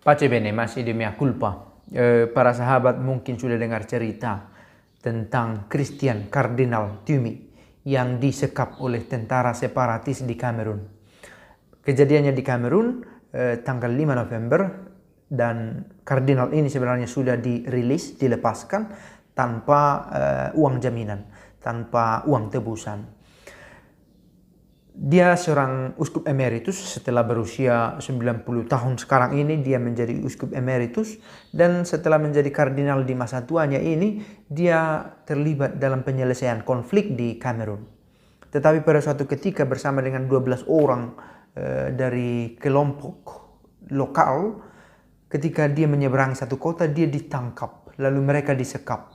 Pace bene, masih di mea culpa. Para sahabat mungkin sudah dengar cerita tentang Christian Kardinal Tumi yang disekap oleh tentara separatis di Kamerun. Kejadiannya di Kamerun tanggal 5 November dan kardinal ini sebenarnya sudah dirilis, dilepaskan tanpa uang jaminan, tanpa uang tebusan. Dia seorang uskup emeritus setelah berusia 90 tahun sekarang ini dia menjadi uskup emeritus, dan setelah menjadi kardinal di masa tuanya ini dia terlibat dalam penyelesaian konflik di Kamerun. Tetapi pada suatu ketika bersama dengan 12 orang dari kelompok lokal, ketika dia menyeberangi satu kota dia ditangkap, lalu mereka disekap.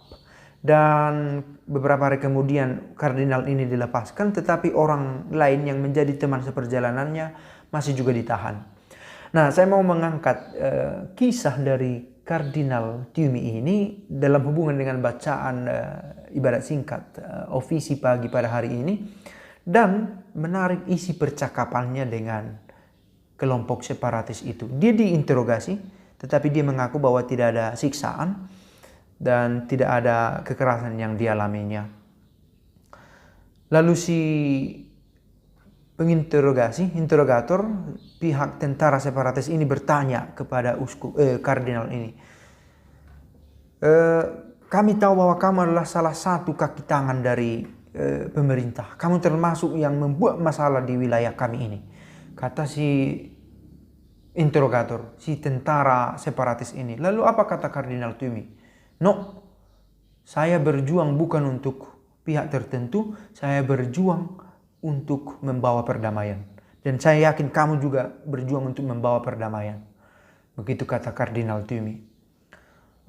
Dan beberapa hari kemudian kardinal ini dilepaskan, tetapi orang lain yang menjadi teman seperjalanannya masih juga ditahan. Nah, saya mau mengangkat kisah dari Kardinal Tumi ini dalam hubungan dengan bacaan ibadat singkat ofisi pagi pada hari ini, dan menarik isi percakapannya dengan kelompok separatis itu. Dia diinterogasi, tetapi dia mengaku bahwa tidak ada siksaan dan tidak ada kekerasan yang dialaminya. Lalu si interrogator, pihak tentara separatis ini bertanya kepada kardinal ini, kami tahu bahwa kamu adalah salah satu kaki tangan dari pemerintah. Kamu termasuk yang membuat masalah di wilayah kami ini. Kata si interrogator, si tentara separatis ini. Lalu apa kata Kardinal Tumi? No, saya berjuang bukan untuk pihak tertentu, saya berjuang untuk membawa perdamaian. Dan saya yakin kamu juga berjuang untuk membawa perdamaian. Begitu kata Kardinal Tumi.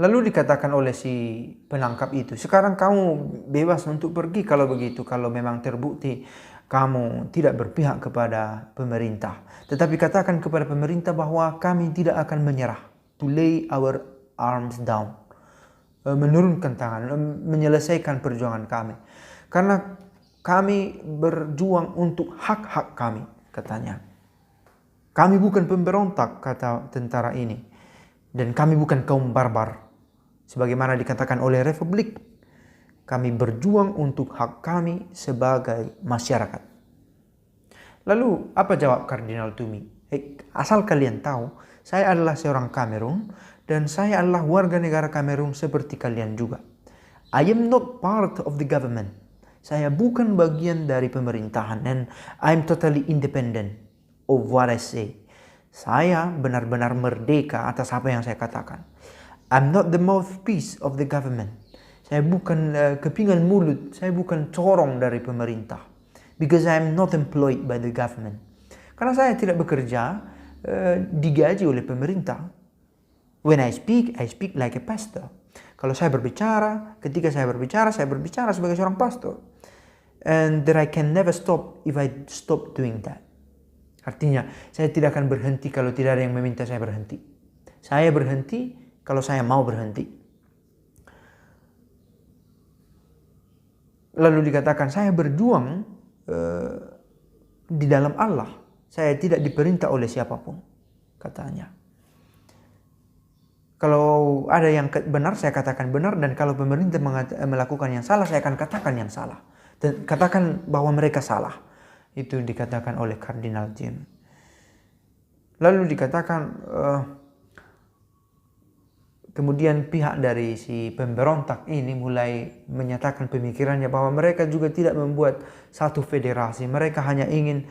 Lalu dikatakan oleh si penangkap itu, sekarang kamu bebas untuk pergi kalau begitu, kalau memang terbukti kamu tidak berpihak kepada pemerintah. Tetapi katakan kepada pemerintah bahwa kami tidak akan menyerah. To lay our arms down. Menurunkan tangan, menyelesaikan perjuangan kami. Karena kami berjuang untuk hak-hak kami, katanya. Kami bukan pemberontak, kata tentara ini. Dan kami bukan kaum barbar. Sebagaimana dikatakan oleh Republik, kami berjuang untuk hak kami sebagai masyarakat. Lalu apa jawab Kardinal Tumi? Asal kalian tahu, saya adalah seorang Kamerun dan saya adalah warga negara Kamerun seperti kalian juga. I am not part of the government. Saya bukan bagian dari pemerintahan, and I'm totally independent of what I say. Saya benar-benar merdeka atas apa yang saya katakan. I'm not the mouthpiece of the government. Saya bukan kepingan mulut, saya bukan corong dari pemerintah. Because I'm not employed by the government. Karena saya tidak bekerja digaji oleh pemerintah. When I speak like a pastor. Kalau saya berbicara, ketika saya berbicara sebagai seorang pastor. And that I can never stop if I stop doing that. Artinya, saya tidak akan berhenti kalau tidak ada yang meminta saya berhenti. Saya berhenti kalau saya mau berhenti. Lalu dikatakan, saya berjuang di dalam Allah. Saya tidak diperintah oleh siapapun, katanya. Kalau ada yang benar, saya katakan benar. Dan kalau pemerintah melakukan yang salah, saya akan katakan yang salah. Dan katakan bahwa mereka salah. Itu dikatakan oleh Kardinal Tumi. Lalu dikatakan, kemudian pihak dari si pemberontak ini mulai menyatakan pemikirannya bahwa mereka juga tidak membuat satu federasi. Mereka hanya ingin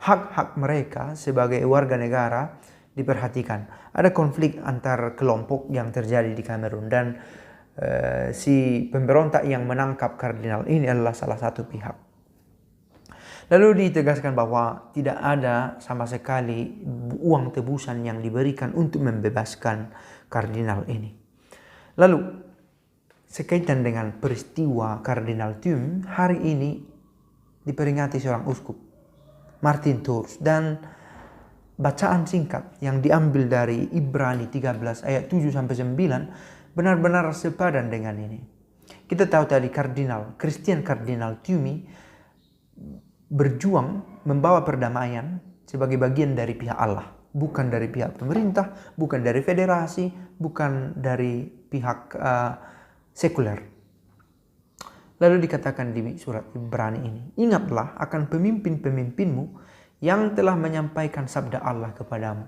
hak-hak mereka sebagai warga negara diperhatikan. Ada konflik antar kelompok yang terjadi di Kamerun, dan si pemberontak yang menangkap kardinal ini adalah salah satu pihak. Lalu ditegaskan bahwa tidak ada sama sekali uang tebusan yang diberikan untuk membebaskan kardinal ini. Lalu sekaitan dengan peristiwa Kardinal Tumi, hari ini diperingati seorang uskup, Martin Tours, dan bacaan singkat yang diambil dari Ibrani 13 ayat 7-9 benar-benar sepadan dengan ini. Kita tahu tadi Christian Kardinal Tumi berjuang membawa perdamaian sebagai bagian dari pihak Allah. bukan dari pihak pemerintah, bukan dari federasi, bukan dari pihak sekuler. Lalu dikatakan di surat Ibrani ini, ingatlah akan pemimpin-pemimpinmu yang telah menyampaikan sabda Allah kepadamu.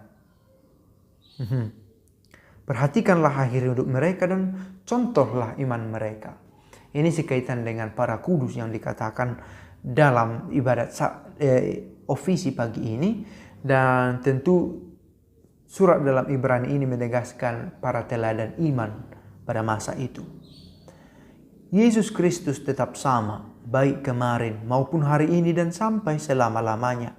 Perhatikanlah akhir hidup mereka dan contohlah iman mereka. Ini sekaitan dengan para kudus yang dikatakan dalam ibadat ofisi pagi ini. Dan tentu surat dalam Ibrani ini menegaskan para teladan iman pada masa itu. Yesus Kristus tetap sama, baik kemarin maupun hari ini dan sampai selama-lamanya.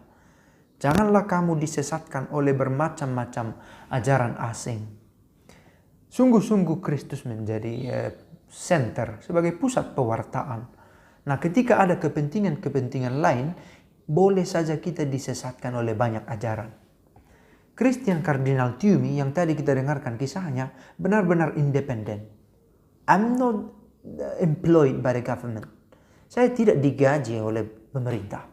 Janganlah kamu disesatkan oleh bermacam-macam ajaran asing. Sungguh-sungguh Kristus menjadi center sebagai pusat pewartaan. Nah, ketika ada kepentingan-kepentingan lain, boleh saja kita disesatkan oleh banyak ajaran. Christian Kardinal Tumi yang tadi kita dengarkan kisahnya benar-benar independen. I'm not employed by the government. Saya tidak digaji oleh pemerintah.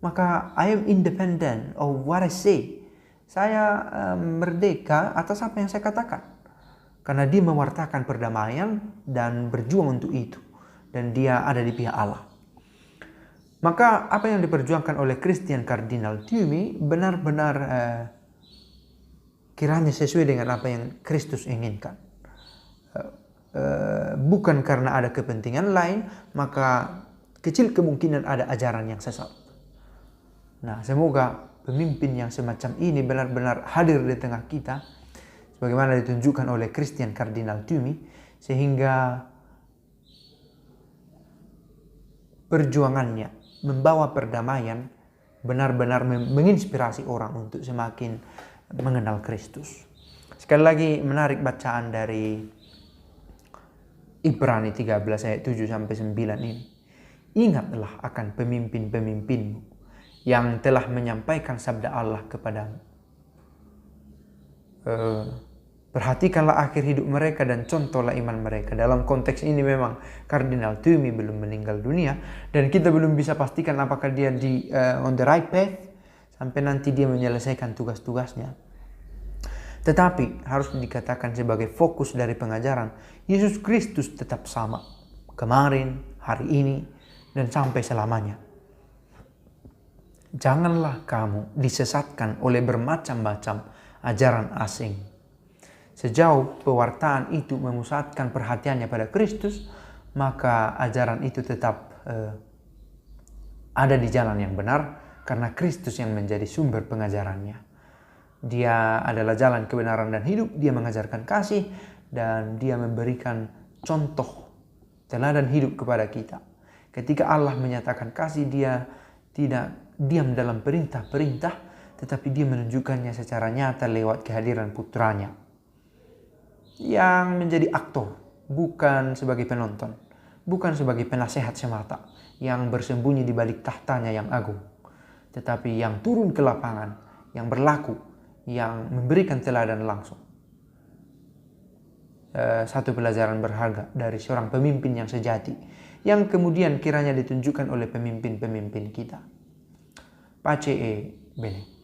Maka I am independent of what I say. Saya merdeka atas apa yang saya katakan. Karena dia mewartakan perdamaian dan berjuang untuk itu. Dan dia ada di pihak Allah. Maka apa yang diperjuangkan oleh Christian Kardinal Tumi benar-benar kiranya sesuai dengan apa yang Kristus inginkan. Bukan karena ada kepentingan lain, maka kecil kemungkinan ada ajaran yang sesat. Nah, semoga pemimpin yang semacam ini benar-benar hadir di tengah kita, sebagaimana ditunjukkan oleh Christian Kardinal Tumi, sehingga perjuangannya membawa perdamaian benar-benar menginspirasi orang untuk semakin mengenal Kristus. Sekali lagi menarik bacaan dari Ibrani 13 ayat 7 sampai 9 ini. Ingatlah akan pemimpin-pemimpinmu yang telah menyampaikan sabda Allah kepadamu. Perhatikanlah akhir hidup mereka dan contohlah iman mereka. Dalam konteks ini memang Kardinal Tumi belum meninggal dunia dan kita belum bisa pastikan apakah dia on the right path sampai nanti dia menyelesaikan tugas-tugasnya. Tetapi harus dikatakan sebagai fokus dari pengajaran, Yesus Kristus tetap sama kemarin, hari ini, dan sampai selamanya. Janganlah kamu disesatkan oleh bermacam-macam ajaran asing. Sejauh pewartaan itu memusatkan perhatiannya pada Kristus, maka ajaran itu tetap ada di jalan yang benar karena Kristus yang menjadi sumber pengajarannya. Dia adalah jalan kebenaran dan hidup, dia mengajarkan kasih dan dia memberikan contoh teladan hidup kepada kita. Ketika Allah menyatakan kasih, dia tidak diam dalam perintah-perintah, tetapi dia menunjukkannya secara nyata lewat kehadiran putranya yang menjadi aktor, bukan sebagai penonton, bukan sebagai penasehat semata yang bersembunyi di balik tahtanya yang agung, tetapi yang turun ke lapangan, yang berlaku, yang memberikan teladan langsung. Satu pelajaran berharga dari seorang pemimpin yang sejati, yang kemudian kiranya ditunjukkan oleh pemimpin-pemimpin kita. Pace e bene.